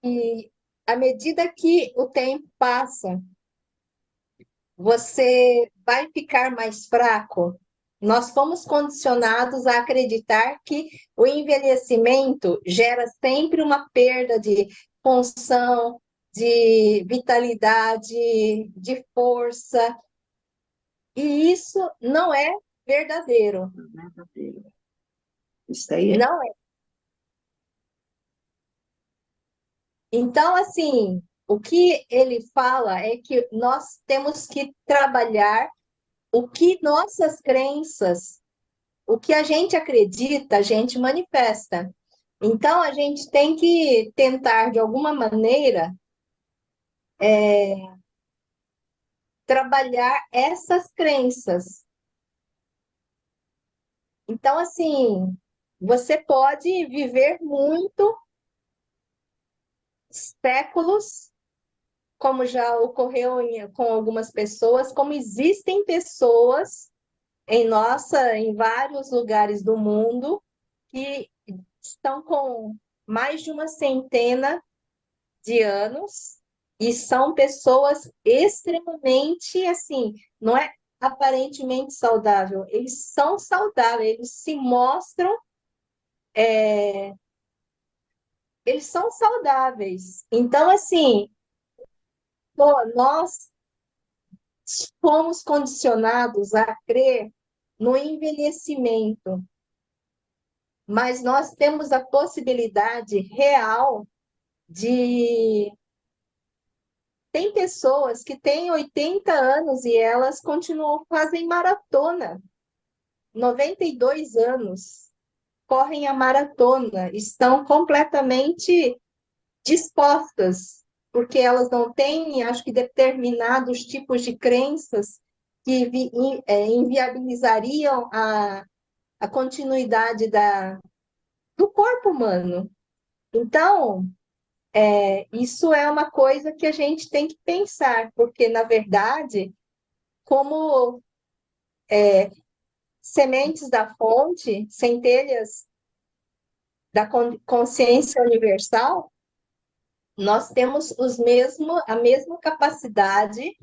e à medida que o tempo passa, você vai ficar mais fraco. Nós fomos condicionados a acreditar que o envelhecimento gera sempre uma perda de função, de vitalidade, de força, e isso não é verdadeiro. Isso aí é Não é. Então, assim, o que ele fala é que nós temos que trabalhar o que nossas crenças, o que a gente acredita, a gente manifesta. Então, a gente tem que tentar, de alguma maneira, trabalhar essas crenças. Então, assim, você pode viver muito séculos, como já ocorreu com algumas pessoas, como existem pessoas em vários lugares do mundo que estão com mais de uma centena de anos e são pessoas extremamente, assim, não é aparentemente saudável, eles são saudáveis, eles se mostram, eles são saudáveis. Então, assim, nós fomos condicionados a crer no envelhecimento, mas nós temos a possibilidade real de. Tem pessoas que têm 80 anos e elas continuam, fazem maratona, 92 anos, correm a maratona, estão completamente dispostas, porque elas não têm, acho que, determinados tipos de crenças que inviabilizariam a continuidade do corpo humano. Então, isso é uma coisa que a gente tem que pensar, porque, na verdade, como sementes da fonte, centelhas da consciência universal, nós temos a mesma capacidade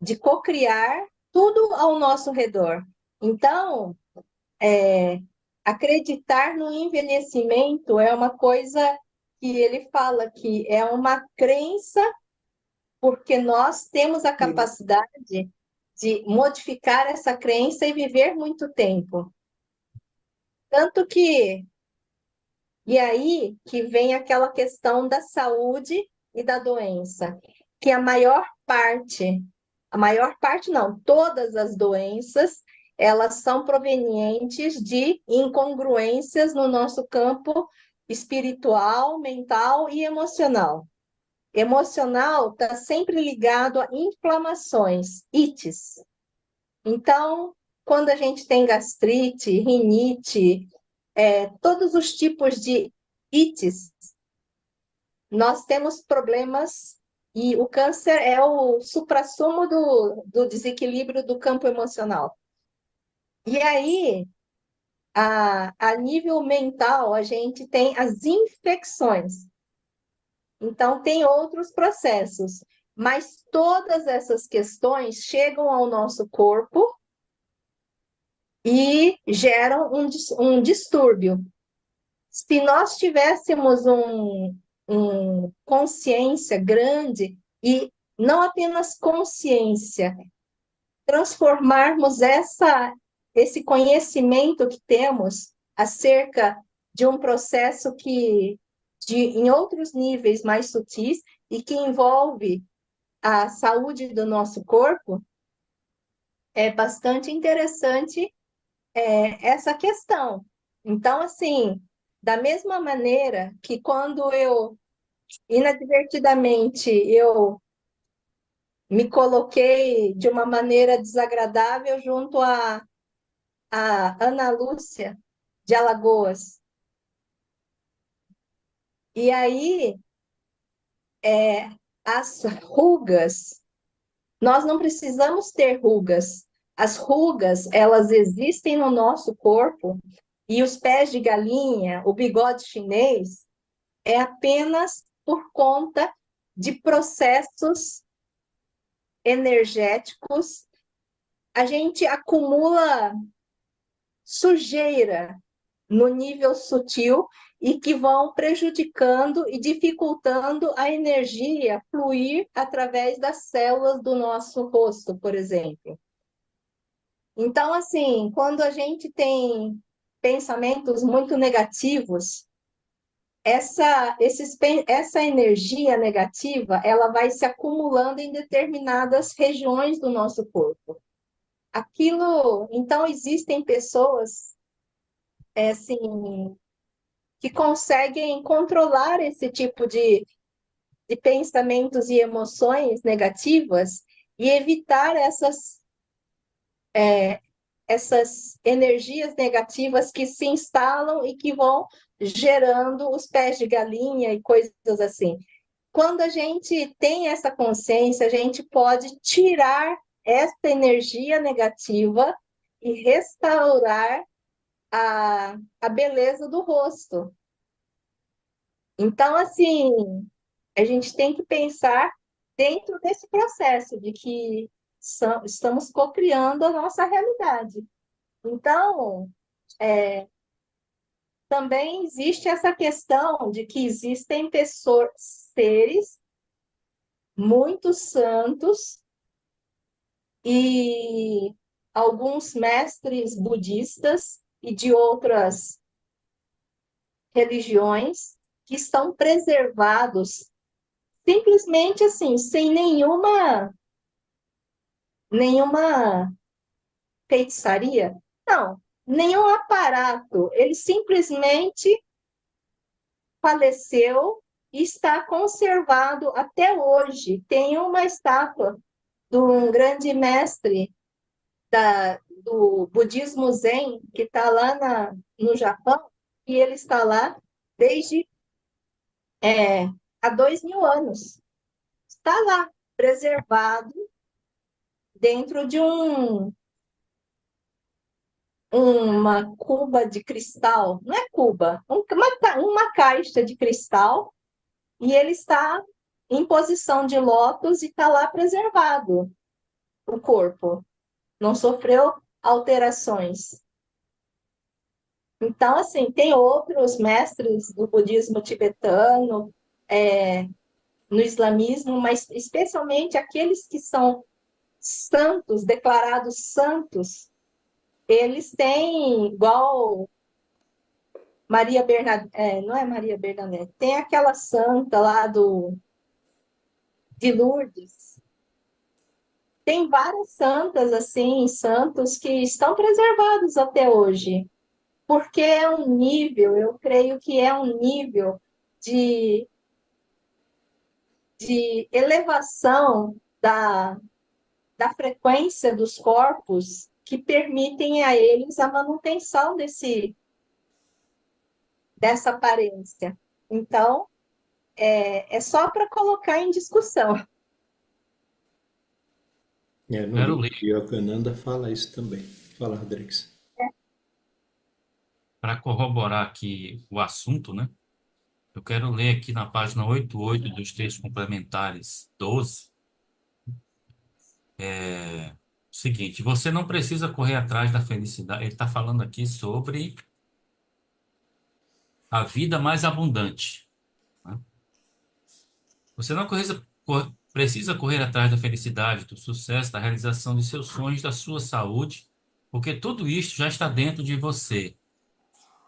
de cocriar tudo ao nosso redor. Então, acreditar no envelhecimento é uma coisa que ele fala que é uma crença, porque nós temos a capacidade de modificar essa crença e viver muito tempo. Tanto que, e aí que vem aquela questão da saúde e da doença, que a maior parte não, todas as doenças, elas são provenientes de incongruências no nosso campo espiritual, mental e emocional. Emocional está sempre ligado a inflamações, ites. Então, quando a gente tem gastrite, rinite, todos os tipos de ites, nós temos problemas, e o câncer é o suprassumo do desequilíbrio do campo emocional. E aí, a nível mental, a gente tem as infecções. Então, tem outros processos, mas todas essas questões chegam ao nosso corpo e geram um distúrbio. Se nós tivéssemos um consciência grande e não apenas consciência, transformarmos esse conhecimento que temos acerca de um processo em outros níveis mais sutis e que envolve a saúde do nosso corpo, é bastante interessante essa questão. Então, assim, da mesma maneira que quando inadvertidamente, eu me coloquei de uma maneira desagradável junto a Ana Lúcia de Alagoas. E aí, as rugas, nós não precisamos ter rugas. As rugas, elas existem no nosso corpo e os pés de galinha, o bigode chinês, é apenas por conta de processos energéticos. A gente acumula sujeira no nível sutil e que vão prejudicando e dificultando a energia fluir através das células do nosso rosto, por exemplo. Então, assim, quando a gente tem pensamentos muito negativos, essa energia negativa, ela vai se acumulando em determinadas regiões do nosso corpo. Então, existem pessoas, assim, que conseguem controlar esse tipo de pensamentos e emoções negativas e evitar essas energias negativas que se instalam e que vão gerando os pés de galinha e coisas assim. Quando a gente tem essa consciência, a gente pode tirar essa energia negativa e restaurar a beleza do rosto. Então, assim, a gente tem que pensar dentro desse processo de que estamos co-criando a nossa realidade. Então, também existe essa questão de que existem pessoas, seres muito santos e alguns mestres budistas e de outras religiões que estão preservados simplesmente assim, sem nenhuma feitiçaria. Não, nenhum aparato. Ele simplesmente faleceu e está conservado até hoje. Tem uma estátua de um grande mestre do budismo Zen, que está lá no Japão, e ele está lá desde há 2000 anos. Está lá, preservado dentro de uma cuba de cristal, não é cuba, uma caixa de cristal, e ele está em posição de lótus e está lá preservado o corpo, não sofreu alterações. Então, assim, tem outros mestres do budismo tibetano, no islamismo, mas especialmente aqueles que são santos, declarados santos, eles têm, igual Maria Bernadette, não é Maria Bernadette, tem aquela santa lá de Lourdes. Tem várias santas, assim, santos que estão preservados até hoje, porque é um nível, eu creio que é um nível de elevação da frequência dos corpos que permitem a eles a manutenção dessa aparência. Então, é só para colocar em discussão. No Quero livro ler, de Yogananda fala isso também. Fala, Rodrigues. para corroborar aqui o assunto, né? Eu quero ler aqui na página 88 dos textos complementares 12, o seguinte: você não precisa correr atrás da felicidade. Ele está falando aqui sobre a vida mais abundante, né? Você não precisa correr atrás da felicidade, do sucesso, da realização de seus sonhos, da sua saúde, porque tudo isto já está dentro de você,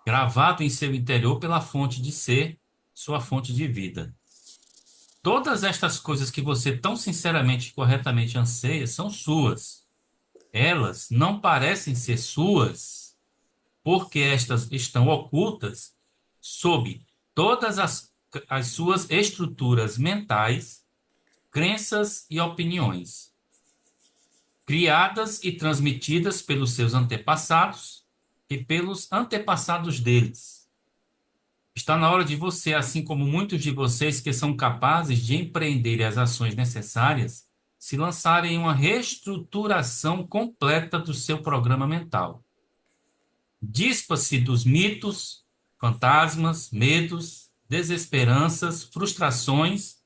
gravado em seu interior pela fonte de ser, sua fonte de vida. Todas estas coisas que você tão sinceramente e corretamente anseia são suas. Elas não parecem ser suas porque estas estão ocultas sob todas as suas estruturas mentais, crenças e opiniões, criadas e transmitidas pelos seus antepassados e pelos antepassados deles. Está na hora de você, assim como muitos de vocês que são capazes de empreender as ações necessárias, se lançarem em uma reestruturação completa do seu programa mental. Dispa-se dos mitos, fantasmas, medos, desesperanças, frustrações,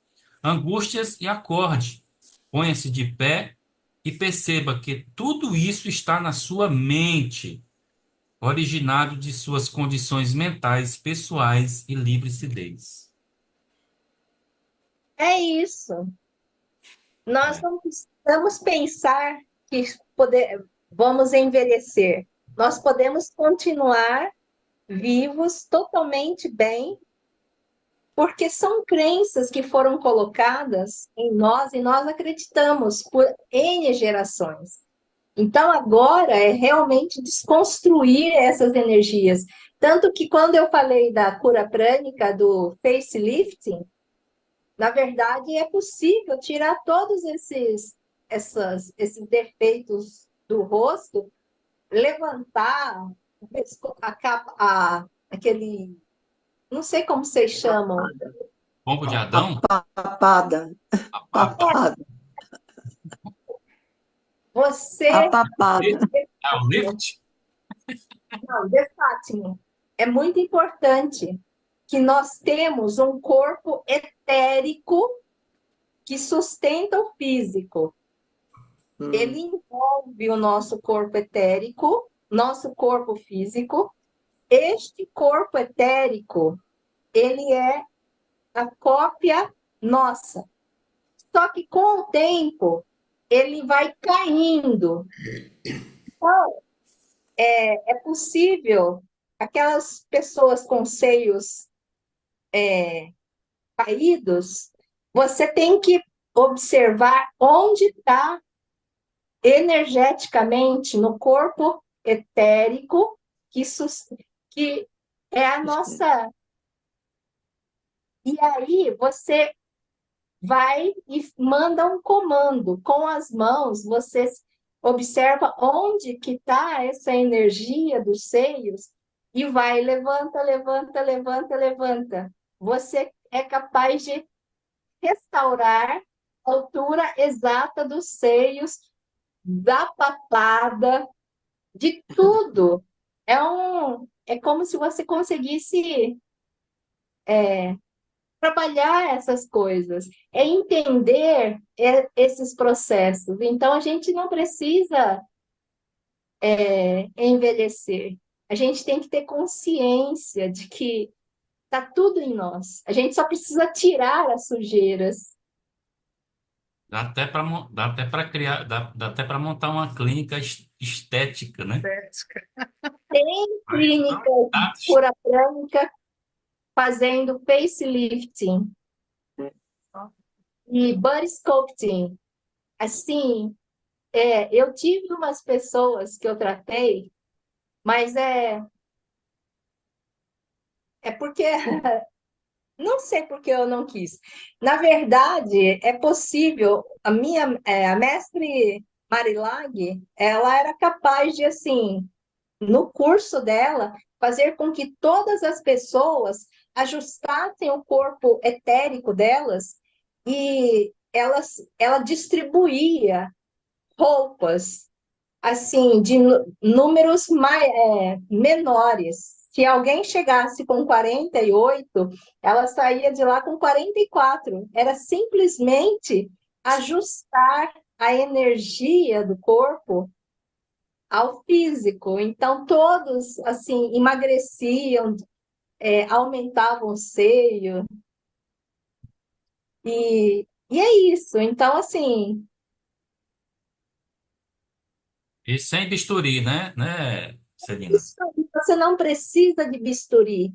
angústias e acorde. Ponha-se de pé e perceba que tudo isso está na sua mente, originado de suas condições mentais, pessoais e livre-sidez. É isso. Nós É. não precisamos pensar que vamos envelhecer. Nós podemos continuar vivos totalmente bem, porque são crenças que foram colocadas em nós e nós acreditamos por N gerações. Então, agora é realmente desconstruir essas energias. Tanto que quando eu falei da cura prânica, do facelifting, na verdade é possível tirar todos esses defeitos do rosto, levantar a capa, aquele, não sei como vocês chamam, Pombo de A Adão? papada, A papa? papada, a você, papada. É o lift? não, de Fátima, é muito importante que nós temos um corpo etérico que sustenta o físico. Ele envolve o nosso corpo etérico, nosso corpo físico. Este corpo etérico, ele é a cópia nossa. Só que com o tempo, ele vai caindo. Então, é possível aquelas pessoas com seios caídos, você tem que observar onde está energeticamente no corpo etérico que é a nossa. E aí você vai e manda um comando com as mãos, você observa onde que está essa energia dos seios e vai, levanta, levanta, levanta, levanta. Você é capaz de restaurar a altura exata dos seios, da papada, de tudo. É como se você conseguisse trabalhar essas coisas, é entender esses processos. Então, a gente não precisa envelhecer. A gente tem que ter consciência de que está tudo em nós. A gente só precisa tirar as sujeiras. Dá até para criar, dá até para montar uma clínica estética, né? Estética. Tem clínica de cura branca fazendo facelifting e body sculpting. Assim, eu tive umas pessoas que eu tratei, mas é porque não sei porque eu não quis. Na verdade, é possível. A mestre Marilag, ela era capaz de, assim, no curso dela, fazer com que todas as pessoas ajustassem o corpo etérico delas e ela distribuía roupas assim, de números menores. Se alguém chegasse com 48, ela saía de lá com 44. Era simplesmente ajustar a energia do corpo ao físico. Então, todos, assim, emagreciam aumentavam o seio, e é isso. Então, assim, E sem bisturi, né, Celina? isso, você não precisa de bisturi.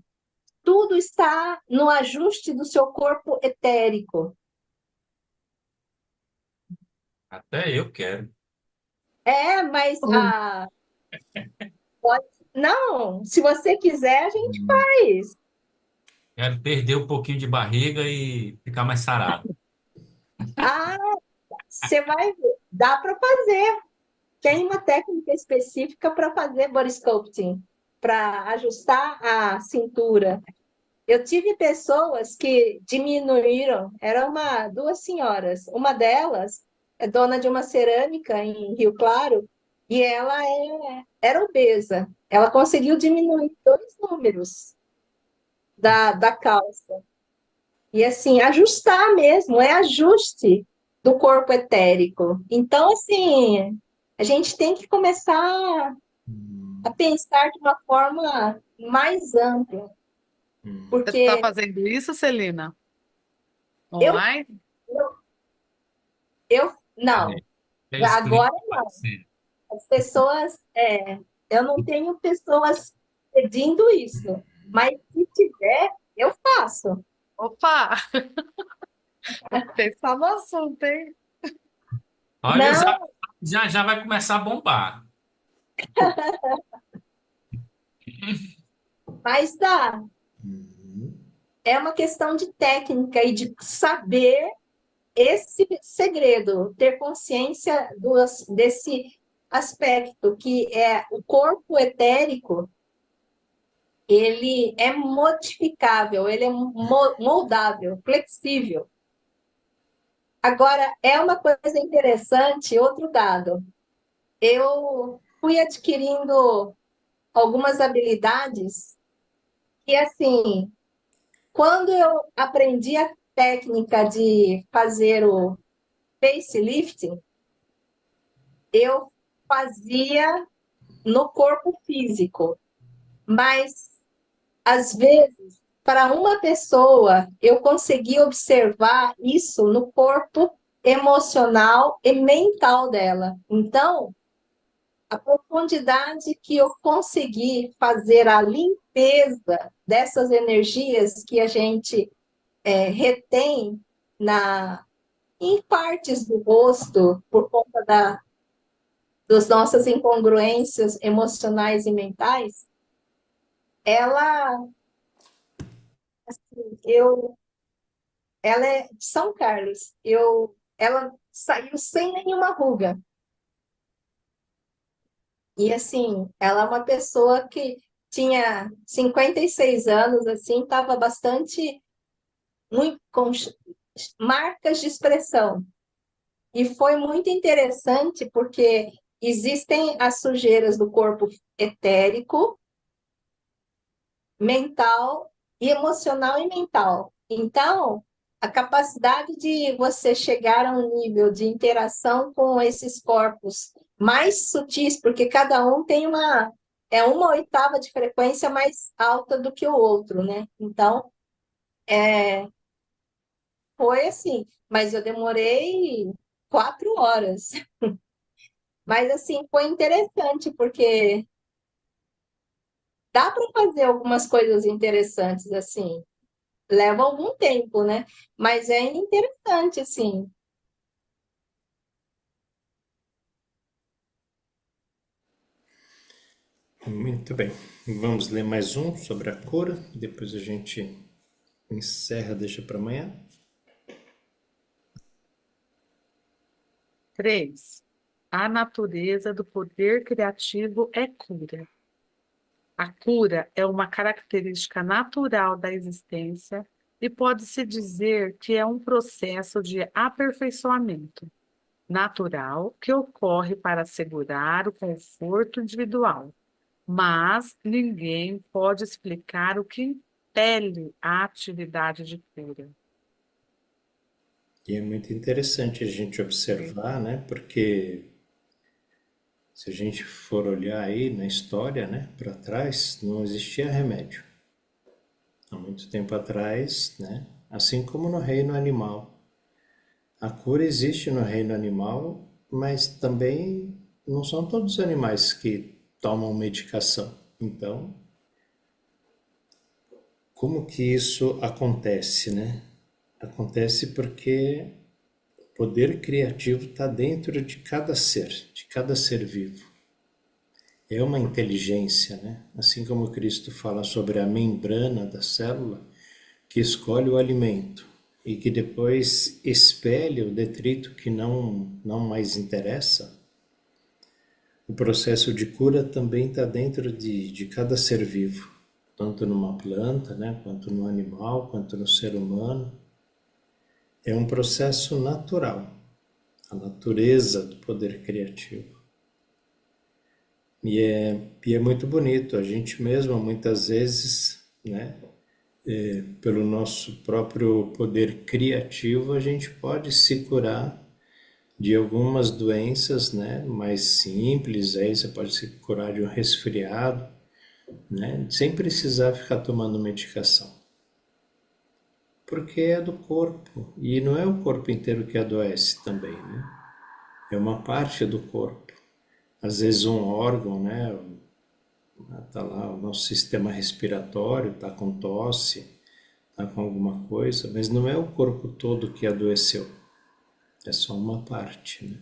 Tudo está no ajuste do seu corpo etérico. Até eu quero. Mas pode, não, se você quiser, a gente Hum. faz. Quero perder um pouquinho de barriga e ficar mais sarado. Ah, você vai ver. Dá para fazer. Tem uma técnica específica para fazer body sculpting, para ajustar a cintura. Eu tive pessoas que diminuíram, duas senhoras. Uma delas é dona de uma cerâmica em Rio Claro e ela era obesa. Ela conseguiu diminuir 2 números da calça. E assim, ajustar mesmo, é ajuste do corpo etérico. Então, assim, a gente tem que começar a Hum, pensar de uma forma mais ampla, hum. Você está porque fazendo isso, Celina? eu, Online? não, É agora espiritual, sim. as pessoas, eu não tenho pessoas pedindo isso, mas se tiver, eu faço. Opa! Vou pensar no assunto, hein? Olha, o Não, Zap já vai começar a bombar. mas dá. Uhum. É uma questão de técnica e de saber esse segredo, ter consciência desse aspecto que é o corpo etérico, ele é modificável, ele é moldável, flexível. Agora, é uma coisa interessante, outro dado. Eu fui adquirindo algumas habilidades e, assim, quando eu aprendi a técnica de fazer o facelifting, eu fazia no corpo físico, mas às vezes, para uma pessoa, eu consegui observar isso no corpo emocional e mental dela. Então, a profundidade que eu consegui fazer a limpeza dessas energias que a gente retém em partes do rosto por conta das nossas incongruências emocionais e mentais, ela, eu, ela é de São Carlos. Ela saiu sem nenhuma ruga. E assim, ela é uma pessoa que tinha 56 anos, assim, estava bastante muito com marcas de expressão. E foi muito interessante porque existem as sujeiras do corpo etérico, mental e emocional e mental. Então, a capacidade de você chegar a um nível de interação com esses corpos mais sutis, porque cada um tem uma oitava de frequência mais alta do que o outro, né? Então, foi assim, mas eu demorei 4 horas. Mas assim, foi interessante, porque dá para fazer algumas coisas interessantes assim. Leva algum tempo, né? Mas é interessante, assim. Muito bem. Vamos ler mais um sobre a cura. Depois a gente encerra, deixa para amanhã. 3. A natureza do poder criativo é cura. A cura é uma característica natural da existência e pode-se dizer que é um processo de aperfeiçoamento natural que ocorre para assegurar o conforto individual, mas ninguém pode explicar o que impele a atividade de cura. E é muito interessante a gente observar, né? Porque se a gente for olhar aí na história, né, para trás, não existia remédio. há muito tempo atrás, né? Assim como no reino animal. A cura existe no reino animal, mas também não são todos os animais que tomam medicação. Então, como que isso acontece, né? Acontece porque o poder criativo está dentro de cada ser vivo. É uma inteligência, né? Assim como Cristo fala sobre a membrana da célula, que escolhe o alimento e que depois expele o detrito que não mais interessa. O processo de cura também está dentro de cada ser vivo, tanto numa planta, né, quanto no animal, quanto no ser humano. É um processo natural, a natureza do poder criativo. E é muito bonito, a gente mesmo muitas vezes, né, pelo nosso próprio poder criativo, a gente pode se curar de algumas doenças, né, mais simples. Aí você pode se curar de um resfriado, né, sem precisar ficar tomando medicação. Porque é do corpo, e não é o corpo inteiro que adoece também, né? É uma parte do corpo. Às vezes um órgão, né, tá lá o nosso sistema respiratório, tá com tosse, tá com alguma coisa, mas não é o corpo todo que adoeceu. É só uma parte, né?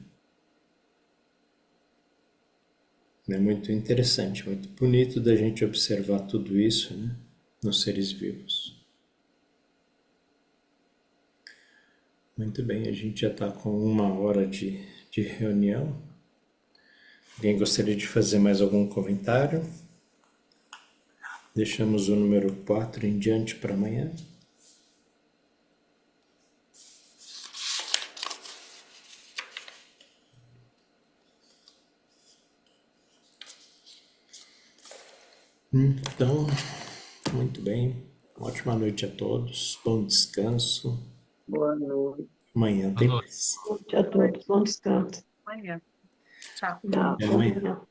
É muito interessante, muito bonito da gente observar tudo isso, né, nos seres vivos. Muito bem, a gente já está com 1 hora de reunião. Alguém gostaria de fazer mais algum comentário? Deixamos o número 4 em diante para amanhã. Então, muito bem. Ótima noite a todos. Bom descanso. Boa noite. Amanhã Boa tem noite. mais. Boa noite a todos. Bom descanso. Amanhã. Tchau. Tchau. Até Até amanhã. amanhã.